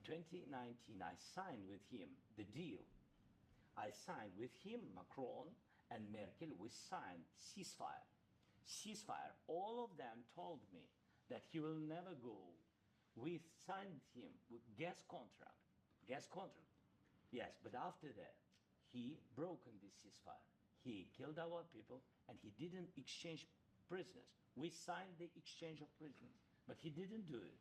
2019, I signed with him the deal. I signed with him, Macron and Merkel, we signed ceasefire. Ceasefire. All of them told me that he will never go. We signed him with gas contract. Gas contract. Yes, but after that, he broken this ceasefire. He killed our people and he didn't exchange prisoners. We signed the exchange of prisoners, but he didn't do it.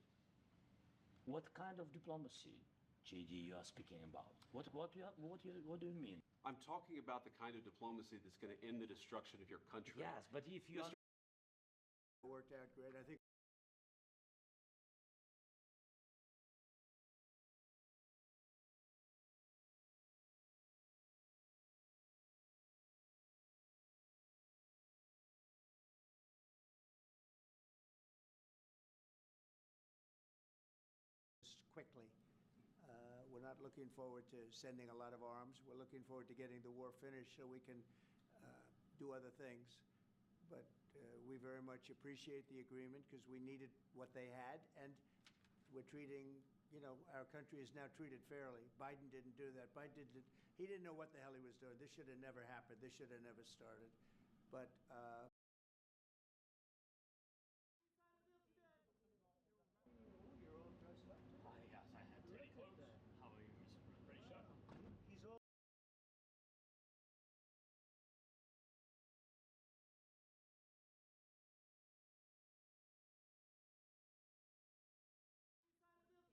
What kind of diplomacy, JD, you are speaking about? What do you mean? I'm talking about the kind of diplomacy that's going to end the destruction of your country. Yes, but if you worked out great, I think. Quickly. We're not looking forward to sending a lot of arms. We're looking forward to getting the war finished so we can do other things. But we very much appreciate the agreement because we needed what they had, and we're treating, you know, our country is now treated fairly. Biden didn't do that. He didn't know what the hell he was doing. This should have never happened. This should have never started. But